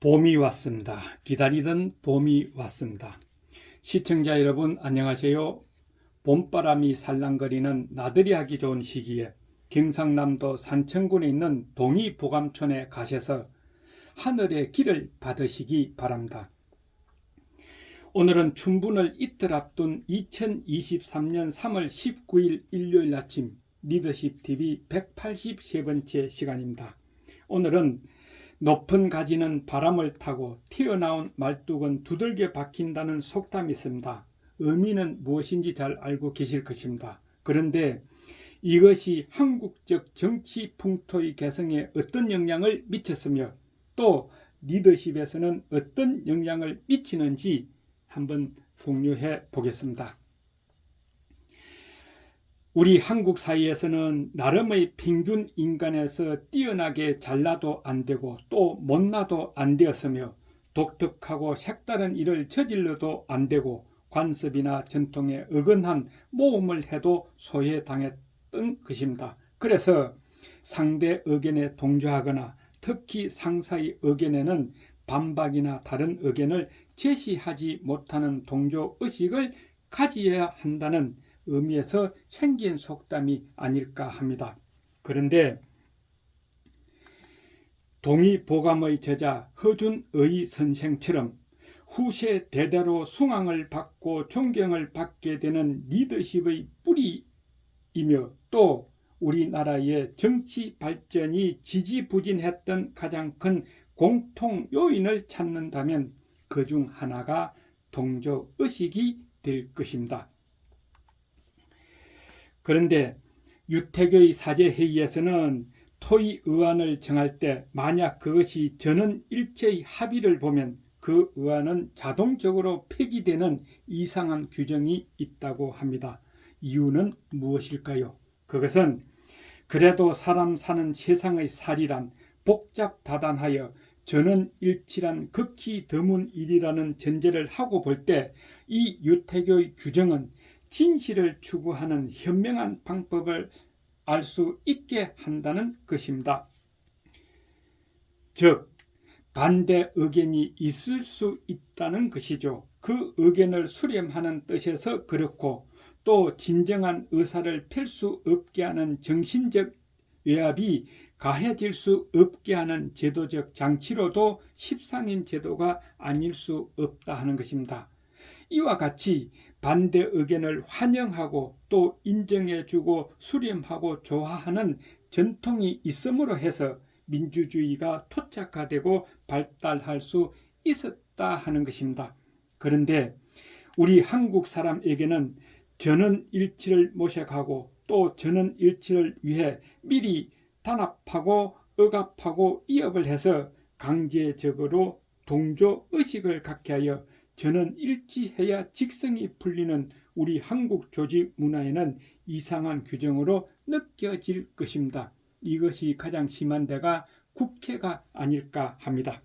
봄이 왔습니다. 기다리던 봄이 왔습니다. 시청자 여러분 안녕하세요. 봄바람이 살랑거리는 나들이 하기 좋은 시기에 경상남도 산청군에 있는 동이보감촌에 가셔서 하늘의 길을 받으시기 바랍니다. 오늘은 춘분을 이틀 앞둔 2023년 3월 19일 일요일 아침 리더십TV 183번째 시간입니다. 오늘은 높은 가지는 바람을 타고 튀어나온 말뚝은 두들겨 박힌다는 속담이 있습니다. 의미는 무엇인지 잘 알고 계실 것입니다. 그런데 이것이 한국적 정치 풍토의 개성에 어떤 영향을 미쳤으며 또 리더십에서는 어떤 영향을 미치는지 한번 공유해 보겠습니다. 우리 한국 사회에서는 나름의 평균 인간에서 뛰어나게 잘나도 안 되고 또 못나도 안 되었으며 독특하고 색다른 일을 저질러도 안 되고 관습이나 전통에 어긋난 모험을 해도 소외당했던 것입니다. 그래서 상대 의견에 동조하거나 특히 상사의 의견에는 반박이나 다른 의견을 제시하지 못하는 동조의식을 가져야 한다는 의미에서 생긴 속담이 아닐까 합니다. 그런데 동이보감의 저자 허준의 선생처럼 후세 대대로 숭앙을 받고 존경을 받게 되는 리더십의 뿌리이며 또 우리나라의 정치 발전이 지지부진했던 가장 큰 공통 요인을 찾는다면 그중 하나가 동조의식이 될 것입니다. 그런데 유태교의 사제회의에서는 토의 의안을 정할 때 만약 그것이 전원일체의 합의를 보면 그 의안은 자동적으로 폐기되는 이상한 규정이 있다고 합니다. 이유는 무엇일까요? 그것은 그래도 사람 사는 세상의 살이란 복잡다단하여 전원일치란 극히 드문 일이라는 전제를 하고 볼 때 이 유태교의 규정은 진실을 추구하는 현명한 방법을 알 수 있게 한다는 것입니다. 즉, 반대 의견이 있을 수 있다는 것이죠. 그 의견을 수렴하는 뜻에서 그렇고 또 진정한 의사를 펼 수 없게 하는 정신적 외압이 가해질 수 없게 하는 제도적 장치로도 십상인 제도가 아닐 수 없다 하는 것입니다. 이와 같이 반대 의견을 환영하고 또 인정해주고 수렴하고 조화하는 전통이 있음으로 해서 민주주의가 토착화되고 발달할 수 있었다 하는 것입니다. 그런데 우리 한국 사람에게는 전원일치를 모색하고 또 전원일치를 위해 미리 단합하고 억압하고 이업을 해서 강제적으로 동조의식을 갖게 하여 전원일치해야 직성이 풀리는 우리 한국 조직 문화에는 이상한 규정으로 느껴질 것입니다. 이것이 가장 심한 데가 국회가 아닐까 합니다.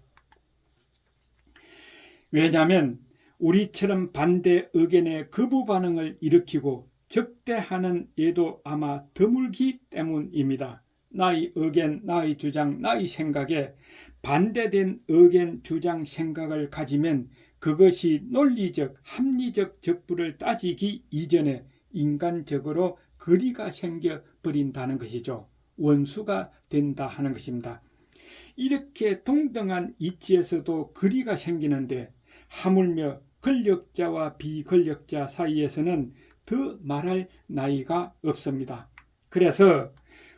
왜냐하면 우리처럼 반대 의견에 거부 반응을 일으키고 적대하는 예도 아마 드물기 때문입니다. 나의 의견, 나의 주장, 나의 생각에 반대된 의견, 주장, 생각을 가지면 그것이 논리적, 합리적 적부를 따지기 이전에 인간적으로 거리가 생겨버린다는 것이죠. 원수가 된다 하는 것입니다. 이렇게 동등한 이치에서도 거리가 생기는데 하물며 권력자와 비권력자 사이에서는 더 말할 나위가 없습니다. 그래서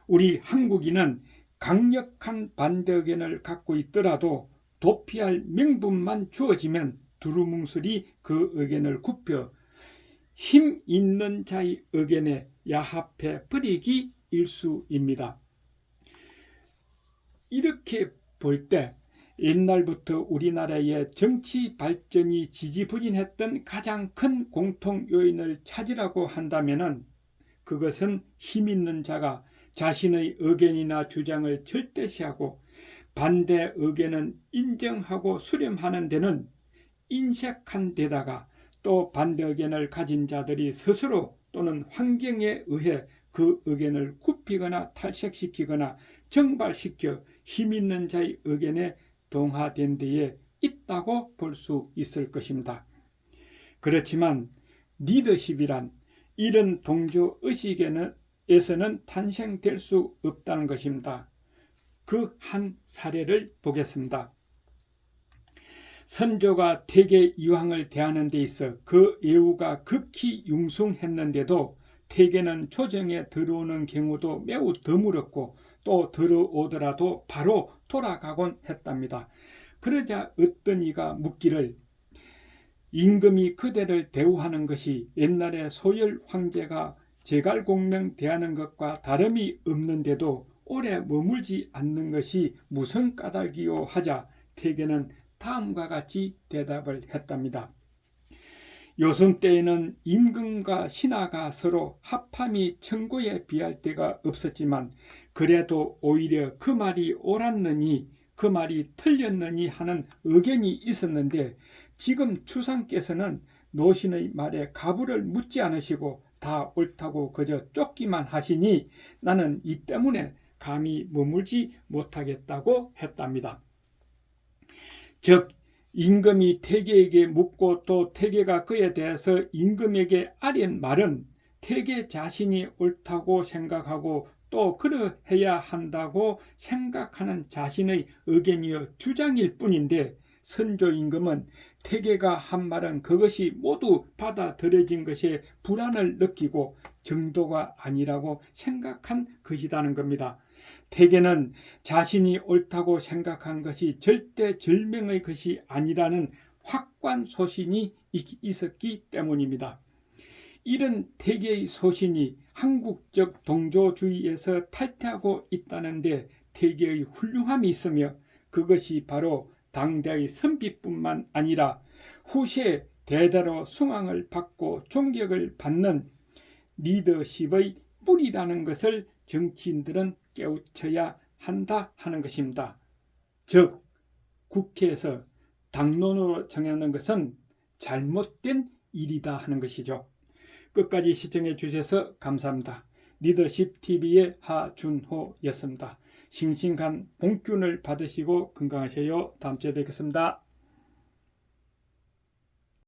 우리 한국인은 강력한 반대 의견을 갖고 있더라도 도피할 명분만 주어지면 두루뭉술이 그 의견을 굽혀 힘 있는 자의 의견에 야합해 버리기 일쑤입니다. 이렇게 볼 때 옛날부터 우리나라의 정치 발전이 지지부진했던 가장 큰 공통 요인을 찾으라고 한다면 그것은 힘 있는 자가 자신의 의견이나 주장을 절대시하고 반대 의견은 인정하고 수렴하는 데는 인색한 데다가 또 반대 의견을 가진 자들이 스스로 또는 환경에 의해 그 의견을 굽히거나 탈색시키거나 정발시켜 힘있는 자의 의견에 동화된 데에 있다고 볼 수 있을 것입니다. 그렇지만 리더십이란 이런 동조의식에서는 탄생될 수 없다는 것입니다. 그 한 사례를 보겠습니다. 선조가 태계 이황을 대하는 데 있어 그 예우가 극히 융숭했는데도 태계는 조정에 들어오는 경우도 매우 드물었고 또 들어오더라도 바로 돌아가곤 했답니다. 그러자 어떤 이가 묻기를 임금이 그대를 대우하는 것이 옛날에 소열 황제가 제갈공명 대하는 것과 다름이 없는데도 오래 머물지 않는 것이 무슨 까닭이요 하자 태계는 다음과 같이 대답을 했답니다. 요즘 때에는 임금과 신하가 서로 합함이 천고에 비할 때가 없었지만 그래도 오히려 그 말이 옳았느니 그 말이 틀렸느니 하는 의견이 있었는데 지금 추상께서는 노신의 말에 가부를 묻지 않으시고 다 옳다고 그저 쫓기만 하시니 나는 이 때문에 감히 머물지 못하겠다고 했답니다. 즉 임금이 태계에게 묻고 또 태계가 그에 대해서 임금에게 아린 말은 태계 자신이 옳다고 생각하고 또 그러해야 한다고 생각하는 자신의 의견이여 주장일 뿐인데 선조 임금은 태계가 한 말은 그것이 모두 받아들여진 것에 불안을 느끼고 정도가 아니라고 생각한 것이라는 겁니다. 태계는 자신이 옳다고 생각한 것이 절대 절명의 것이 아니라는 확고한 소신이 있었기 때문입니다. 이런 태계의 소신이 한국적 동조주의에서 탈퇴하고 있다는데 태계의 훌륭함이 있으며 그것이 바로 당대의 선비뿐만 아니라 후세 대대로 숭앙을 받고 존경을 받는 리더십의 뿌리라는 것을 정치인들은 깨우쳐야 한다 하는 것입니다. 즉 국회에서 당론으로 정하는 것은 잘못된 일이다 하는 것이죠. 끝까지 시청해 주셔서 감사합니다. 리더십TV의 하준호였습니다. 싱싱한 봉균을 받으시고 건강하세요. 다음 주에 뵙겠습니다.